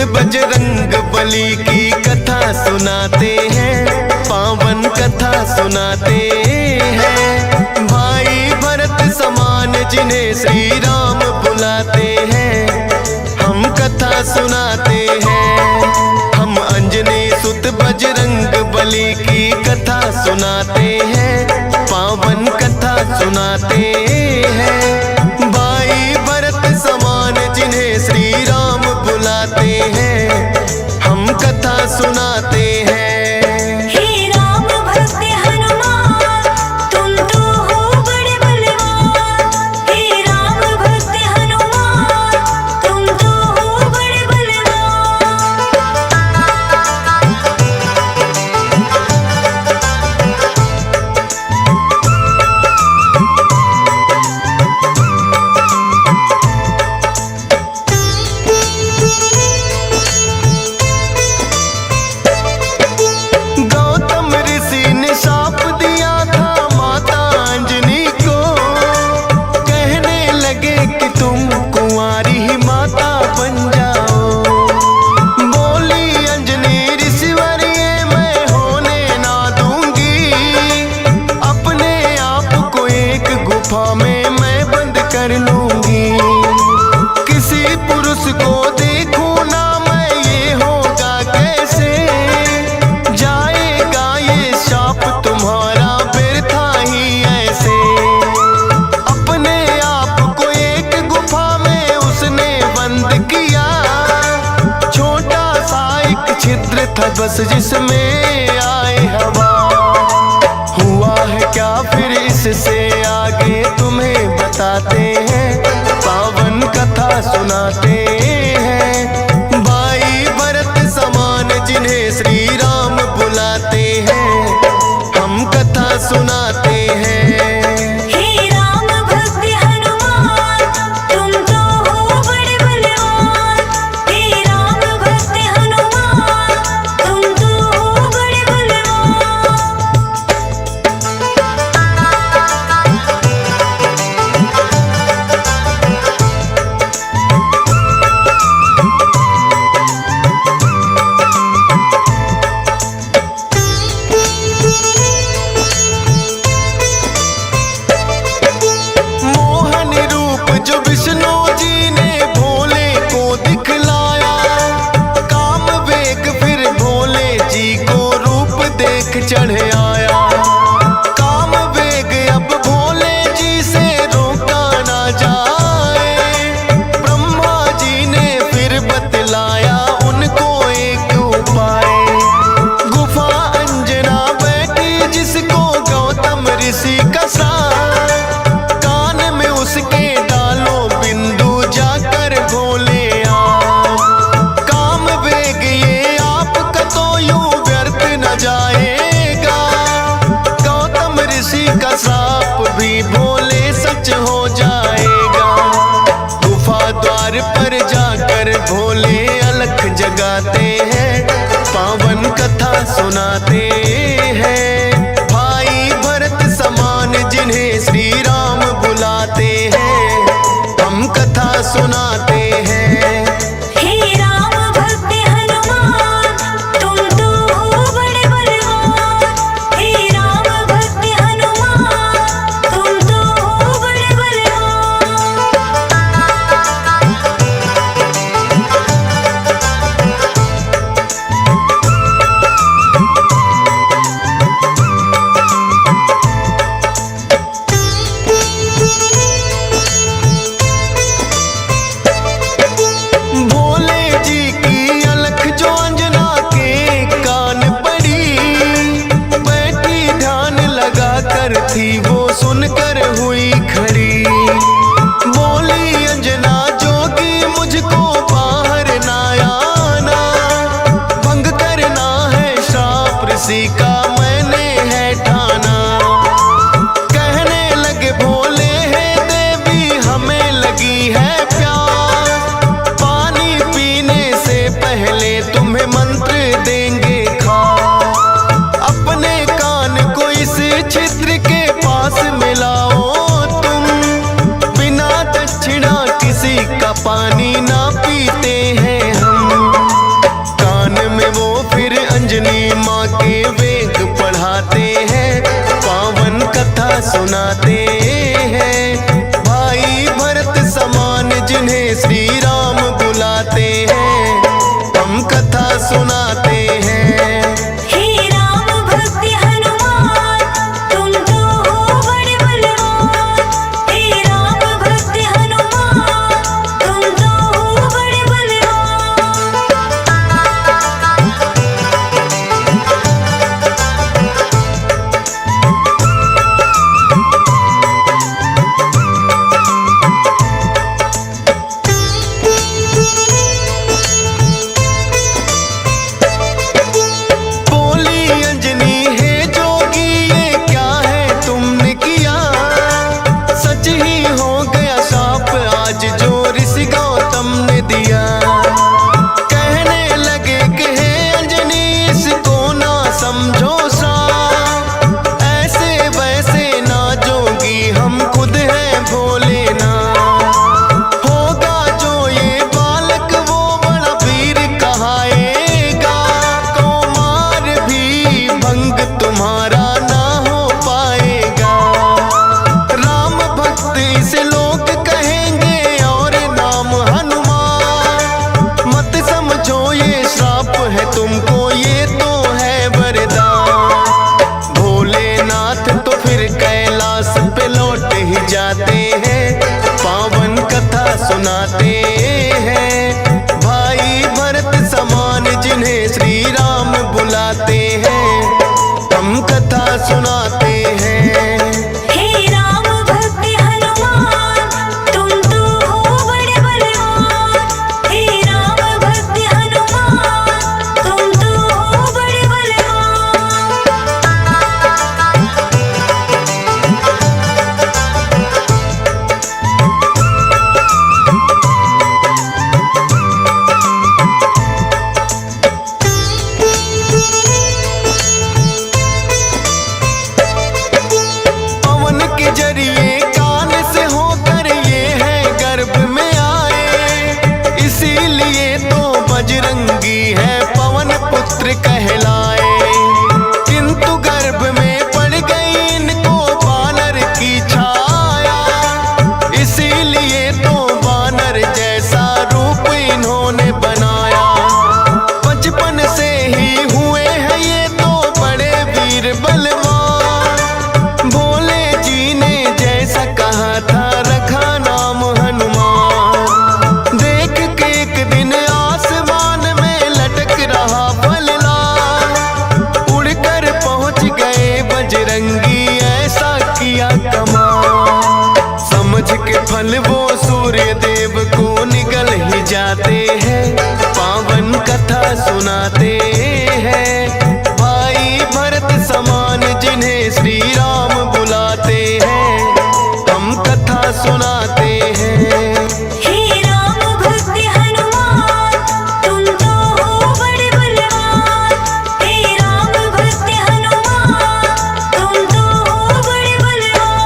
बजरंग बली की कथा सुनाते हैं, पावन कथा सुनाते हैं। भाई भरत समान जिन्हें श्री राम बुलाते हैं, हम कथा सुनाते हैं। हम अंजनी सुत बजरंग बली की कथा सुनाते हैं, पावन कथा सुनाते हैं। भाई भरत समान जिन्हें श्री राम बुलाते हैं, हम कथा सुनाते हैं। हे राम भक्त हनुमान, तुम तो हो बड़े बलवान। हे राम भक्त हनुमान, तुम तो हो बड़े बलवान। गौतम ऋषि ने शाप दिया था माता अंजनी को, कहने लगे कि तुम कुंवारी ही माता बन जाओ। बोली अंजनी ऋषिवर ये मैं होने ना दूंगी, अपने आप को एक गुफा में मैं बंद कर लूंगी। किसी पुरुष को देखूं ना मैं, ये होगा कैसे? जाएगा ये शाप तुम्हारा व्यर्था ही ऐसे। अपने आप को एक गुफा में उसने बंद किया, छोटा सा एक छिद्र था बस जिसमें आए हवा। हुआ है क्या फिर इससे आगे तुम्हें बताते हैं, पावन कथा सुनाते हैं। भाई भरत समान जिन्हें श्री राम बुलाते हैं, हम कथा सुनाते हैं। हे राम भक्त हनुमान, तुम तो हो बड़े बलवान। हे राम भक्त हनुमान, तुम तो हो बड़े बलवान। मोहन रूप जो विष्णु जी ने भोले को दिखलाया, काम वेग फिर भोले जी को रूप देख चढ़ आया। काम वेग अब भोले जी से रोका ना जाए, ब्रह्मा जी ने फिर बतलाया उनको एक उपाय। गुफा अंजना बैठी जिसको गौतम ऋषि का साथ, कान में उसके डालो बिंदु जाकर भोले आप। काम वेग ये आपका तो यूं व्यर्थ न जाएगा, गौतम ऋषि का श्राप भी भोले सच हो जाएगा। गुफा द्वार पर जाकर भोले अलख जगाते हैं, पावन कथा सुनाते हैं। भाई भरत समान जिन्हें श्री राम बुलाते हैं, हम कथा सुनाते हैं। हे राम भक्त हनुमान, तुम तो हो बड़े बलवान। हे राम भक्त हनुमान, तुम तो हो बड़े बलवान। भोले जी की अलख जो अंजना के कान पड़ी, बैठी ध्यान लगा कर थी वो सुनकर हुई खड़ी। बोली अंजना जोगी मुझको बाहर ना आना, भंग करना है श्राप ऋषि का मैंने है ठाना। कहने लगे भोले है देवी हमें लगी है प्यास, पानी पीने से पहले तुम्हें मंत्र देंगे खास। अपने कान को इस छिद्र के पास सुनाते हैं। भाई भरत समान जिन्हें श्री राम बुलाते हैं, हम कथा सुनाते हैं। हे राम भक्त हनुमान, तुम तो हो बड़े बलवान। हे राम भक्त हनुमान, तुम तो हो बड़े बलवान। बोली अंजनी है जोगी, ये क्या है तुमने किया? सच ही हो गया शाप आज जो ऋषि गौतम ने दिया। कहने लगे कि हे अंजनी इसको ना समझो साप, ऐसे वैसे ना जोगी हम खुद हैं भोले ना। होगा जो ये बालक वो बड़ा वीर कहाएगा, कौमार भी भंग तुम्हारा ना हो पाएगा। राम भक्त इसे लोग कहेंगे और नाम हनुमान, मत समझो ये श्राप है तुमको, ये तो है वरदान। भोलेनाथ तो फिर कैलाश पे लौट ही जाते हैं, पावन कथा सुनाते हैं। भाई भरत समान जिन्हें श्री राम बुलाते हैं, हम कथा सुनाते हैं। हे राम भक्त हनुमान, तुम तो हो बड़े बलवान। हे राम भक्त हनुमान, तुम तो हो बड़े बलवान। पवन के जरिए कान से होकर ये है गर्भ में आए, इसीलिए तो बजरंगी है पवन पुत्र कहलाए। किंतु गर्भ में पड़ गई इनको बानर की छाया, इसीलिए तो बानर जैसा रूप इन्होंने बनाया। बचपन से ही हुए हैं ये तो बड़े वीर बलवान, भोले जी ने जैसा कहा था रखा नाम हनुमान। देख के एक दिन आसमान में लटक रहा फललाल, उड़कर पहुंच गए बजरंगी ऐसा किया कमाल। समझ के फल वो सूर्य देव को निगल ही जाते हैं, पावन कथा सुनाते हैं। भाई भरत समान जिन्हें श्री राम बुलाते हैं, हम कथा सुनाते हैं। हे राम भक्त हनुमान, तुम तो हो बड़े बलवान। हे राम भक्त हनुमान, तुम तो हो बड़े बलवान।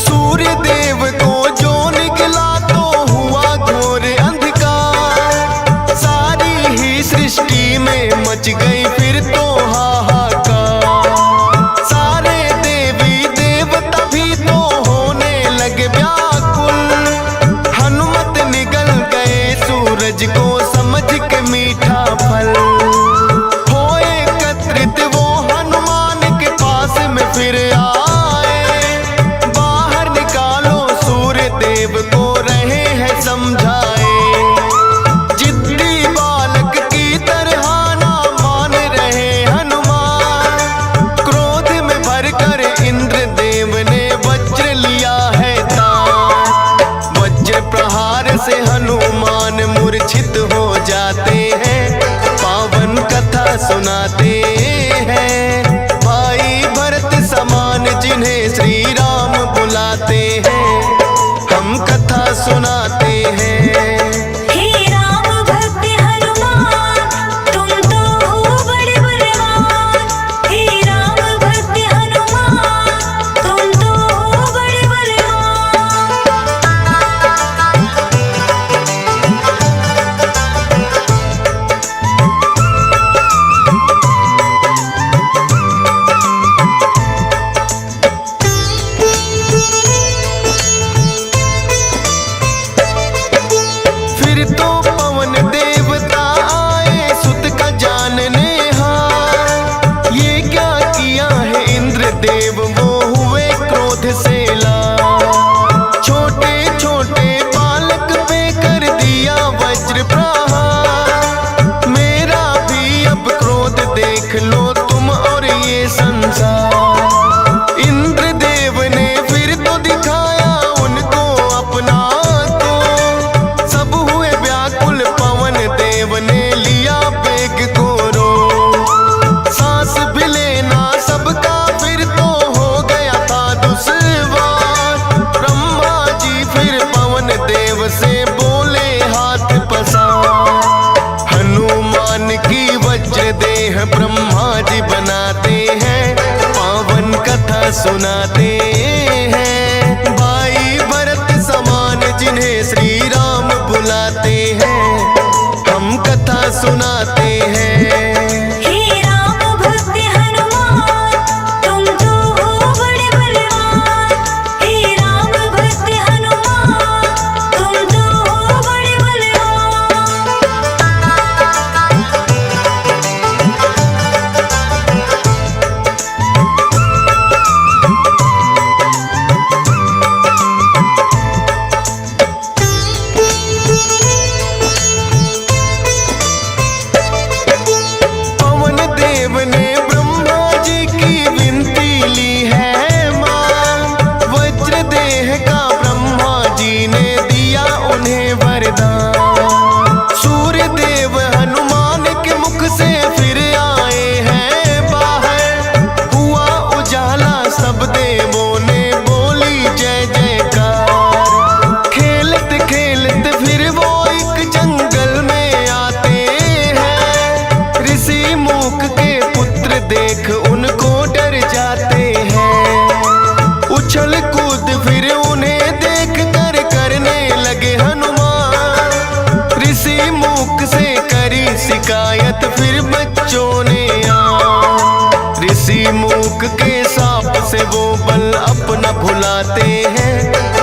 सूर्य देव को जो निकला तो हुआ घोर अंधकार, सारी ही सृष्टि में मच गई फिर तो हाहाकार। सारे देवी देवता भी तो होने लगे व्याकुल, हनुमत निगल गए सूरज को समझ के मीठा फल। हो एकत्रित वो हनुमान के पास में फिर आए, बाहर निकालो सूर्य देव को रहे हैं समझाए। जिद्दी बालक की तरह ना मान रहे हनुमान, क्रोध में भरकर इंद्र देव ने वज्र लिया है तान। वज्र प्रहार से हनुमान मूर्छित हो जाते हैं, पावन कथा सुनाते हैं। भाई भरत समान जिन्हें श्री राम बुलाते हैं, हम कथा सुनाते हैं। हे राम भक्त हनुमान, तुम तो हो बड़े बलवान। हे राम देह ब्रह्मा जी बनाते हैं, पावन कथा सुनाते हैं। भाई भरत समान जिन्हें श्री राम बुलाते हैं, हम कथा सुनाते हैं। हे राम भक्त हनुमान, तुम तो हो बड़े बलवान। हे राम भक्त हनुमान, तुम तो हो बड़े बलवान। पवन देव ने ब्रह्मा जी की विनती ली है मां, वज्र देह का ब्रह्मा जी ने दिया उन्हें वरदान। सूर्य देव हनुमान के मुख से फिर आए हैं बाहर, हुआ उजाला सब देवों ने बोली जय जयकार। खेलत खेलत फिर वो एक जंगल में आते हैं, ऋषि मूक के पुत्र देख उनको डर जाते हैं। उछल कूद फिर उन्हें देख कर करने लगे हनुमान, ऋषि मूक से करी शिकायत फिर बच्चों ने आ। ऋषि मूक के साप से वो बल अपना भुलाते हैं,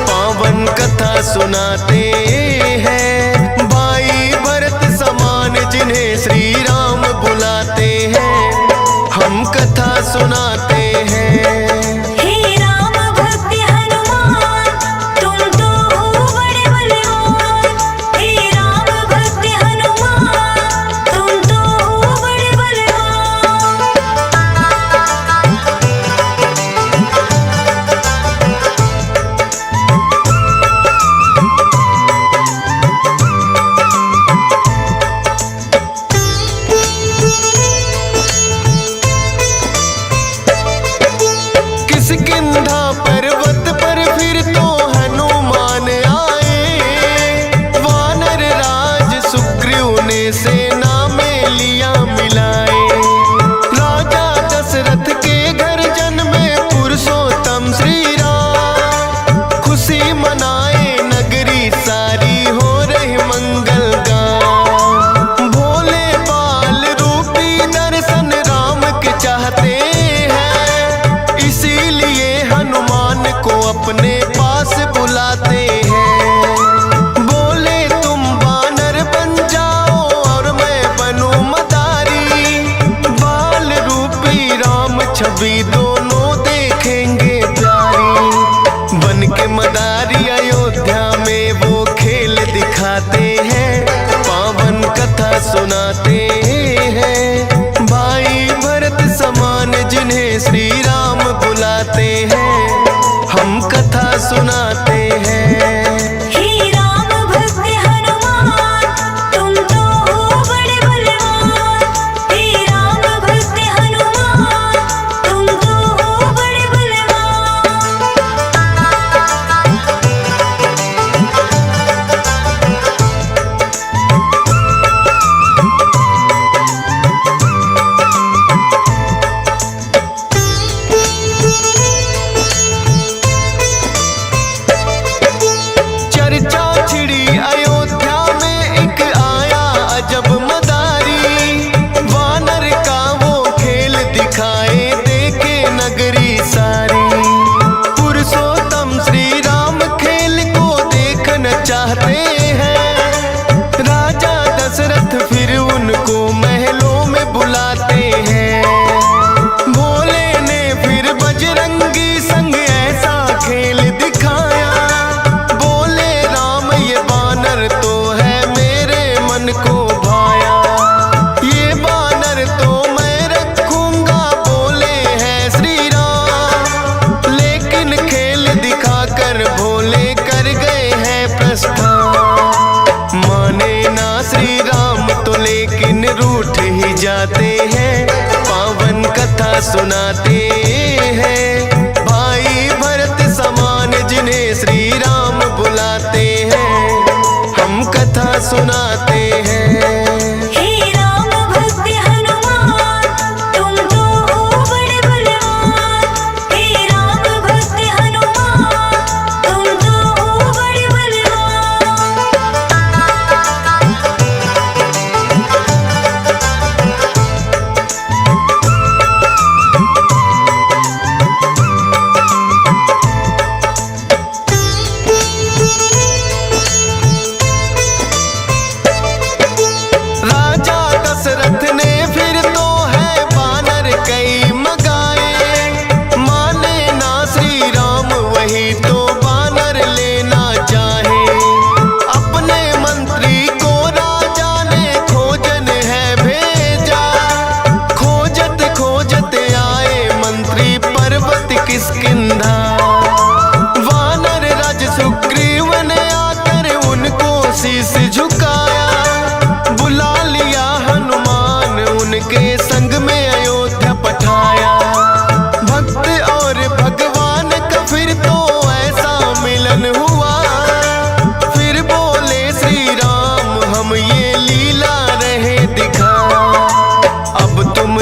पावन कथा सुनाते हैं। भाई भरत समान जिन्हें श्री राम बुलाते हैं, हम कथा सुनाते हैं। हे राम भक्त हनुमान, तुम तो हो बड़े बलवान। हे राम भक्त हनुमान, तुम तो हो बड़े बलवान। किष्किंधा पर्वत पर फिर तो हनुमान आए, वानर राज सुग्रीव ने सेना में लिया मिलाए। राजा दशरथ के घर जन्मे पुरुषोत्तम श्री राम, खुशी मनाए नगरी सारी हो रही मंगल गान। भोले बाल रूपी दर्शन राम के चाहते हैं, इसीलिए हनुमान को अपने पास बुलाते हैं। बोले तुम वानर बन जाओ और मैं बनूं मदारी, बाल रूपी राम छवि दोनों देखेंगे प्यारी। बन के मदारी अयोध्या में वो खेल दिखाते हैं, पावन कथा सुनाते हैं। भाई भरत समान जिन्हें श्री राम बुलाते हैं, हम कथा सुनाते हैं। हे राम भक्त हनुमान, तुम तो हो बड़े बलवान। हे राम भक्त हनुमान, तुम तो हो बड़े बलवान। चर्चा छिड़ी अयोध्या में एक आया अजब मदारी, वानर का वो खेल दिखाए देखे नगरी सारी। पुरुषोत्तम श्री राम खेल को देखना चाहते हैं, राजा दशरथ फिर उनको महलों में बुलाते हैं। भोले ने फिर बजरंगी संग ऐसा खेल दिखाया, बोले राम ये बानर तो है मेरे मन को भाया। ये बानर तो मैं रखूंगा, बोले हैं श्री राम, लेकिन खेल दिखाकर भोले कर गए हैं प्रस्थान। माने ना श्री राम तो लेकिन रूठ ही जाते हैं, पावन कथा सुनाते हैं। भाई भरत समान जिन्हें श्री राम बुलाते हैं, हम कथा सुनाते हैं। हे राम भक्त हनुमान,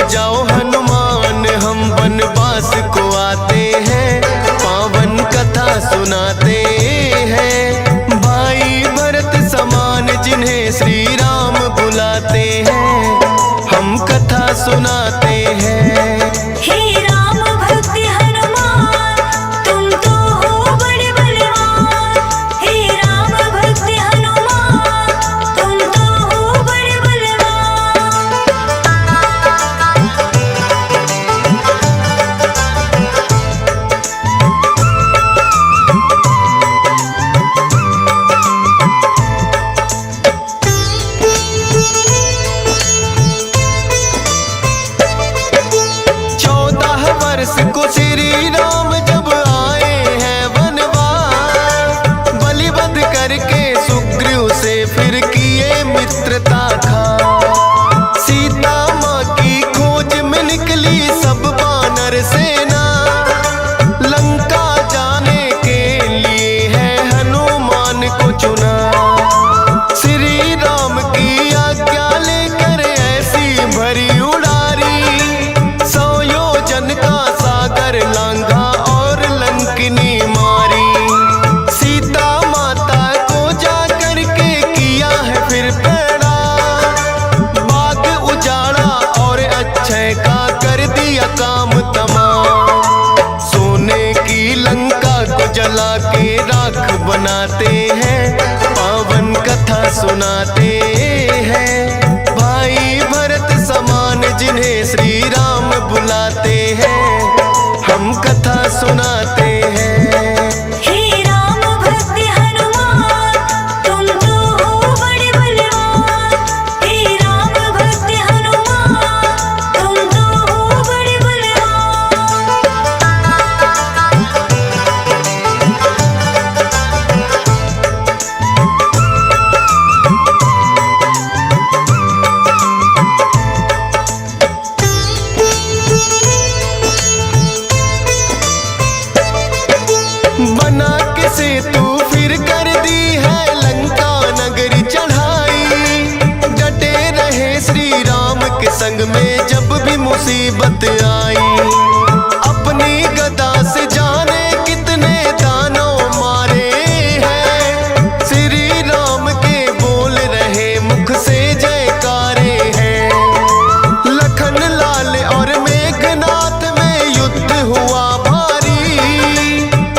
जाओ हनुमान, हम वनवास को आते हैं, पावन कथा सुनाते हैं। भाई भरत समान जिन्हें श्री राम बुलाते हैं, हम कथा सुनाते हैं। हे राम भक्त हनुमान, तुम तो हो बड़े बलवान। हे राम भक्त हनुमान, तुम तो हो बड़े बलवान। को श्री राम जब आए हैं वनवास, बलिवध करके सुग्रीव से फिर किए मित्रता खा। सीता माँ की खोज में निकली सब वानर सेना, लंका जाने के लिए है हनुमान को चुना। श्री राम की आज्ञा लेकर ऐसी भरी उड़ारी, 100 योजन का सागर लांघा और लंकिनी मारी। सीता माता को जा करके किया है फिर पैड़ा, बाग उजाड़ा और अक्षय का कर दिया काम तमाम। सोने की लंका को जला के राख बनाते हैं, पावन कथा सुनाते हैं। भाई भरत समान जिन्हें श्री राम बुलाते हैं, हम कथा सुनाते हैं। हे राम भक्त हनुमान, तुम तो हो बड़े बलवान। हे राम भक्त हनुमान, तुम तो हो बड़े बलवान। बना के सेतु फिर कर दी है लंका नगरी चढ़ाई। डटे रहे श्री राम के संग में जब भी मुसीबत आई। अपनी गदा से जाने कितने दानव मारे हैं, श्री राम के बोल रहे मुख से जयकारे हैं। लखन लाल और मेघनाथ में युद्ध हुआ भारी,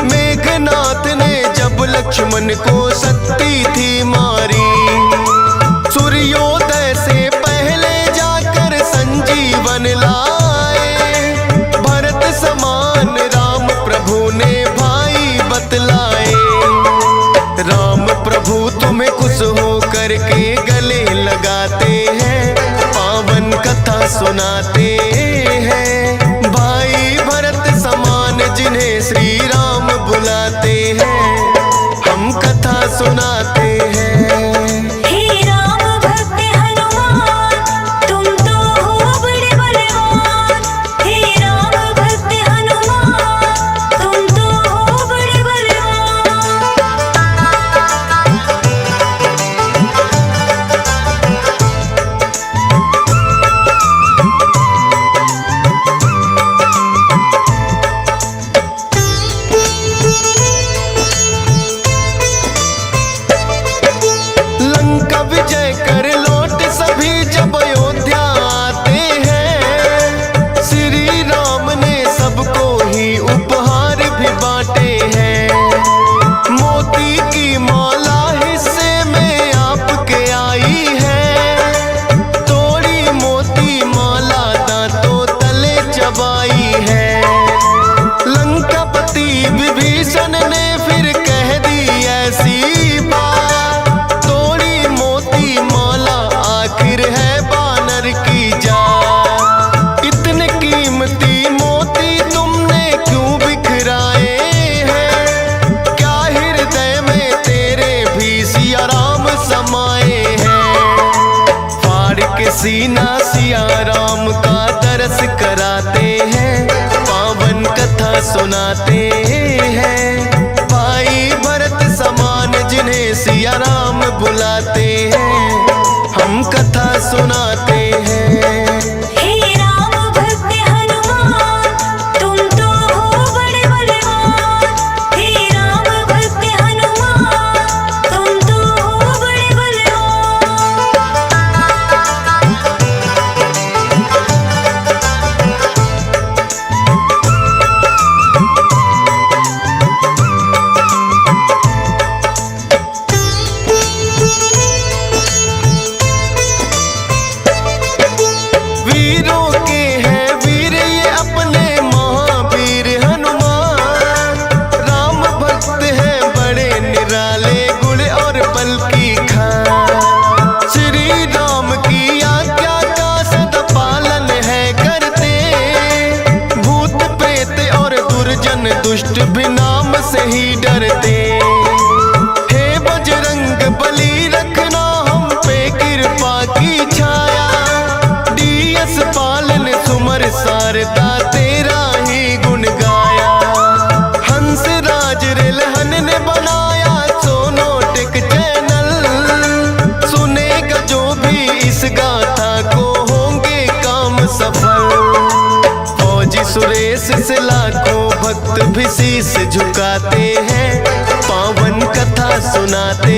मेघनाथ ने जब लक्ष्मण को शक्ति थी मारी। सूर्योदय से पहले जाकर संजीवन लाए, भरत समान राम प्रभु ने भाई बतलाए। राम प्रभु तुम्हें खुश हो करके गले लगाते हैं, पावन कथा सुनाते हैं। भाई भरत समान जिन्हें श्री राम बुलाते हैं, हम कथा सुनाते हैं। हे राम भक्त हनुमान, तुम तो हो बड़े बलवान। हे राम भक्त हनुमान, तुम तो हो बड़े बलवान। लंका विजय कर लौट सभी जब अयोध्या आते हैं, श्री राम ने सबको ही उपहार भी बांटे हैं। मोती की माला हिस्से में आपके आई है, तोड़ी मोती माला दांतों तले चबाई है। लंकापति विभीषण ने फिर कह दी ऐसी बात, तोड़ी मोती माला आखिर है बानर की जात। इतने कीमती मोती तुमने क्यों बिखराए हैं, क्या हृदय में तेरे भी सिया राम समाए हैं। फाड़ के सीना सिया राम का दरस कराते हैं, पावन कथा सुनाते हैं। भाई भरत समान जिन्हें सिया राम बुलाते हैं, हम कथा सुनाते हैं। हे राम दुष्ट भी नाम से ही डरते। हे बजरंग बली रखना हम पे कृपा की छाया, डीएस पालन सुमर शारदा तेरा ही गुण गाया। हंस राज रेलहन ने बनाया सोनोटिक चैनल, सुनेगा जो भी इस गाथा को होंगे काम सफल। फौजी सुरेश से लाखों भक्त भी शीश झुकाते हैं, पावन कथा सुनाते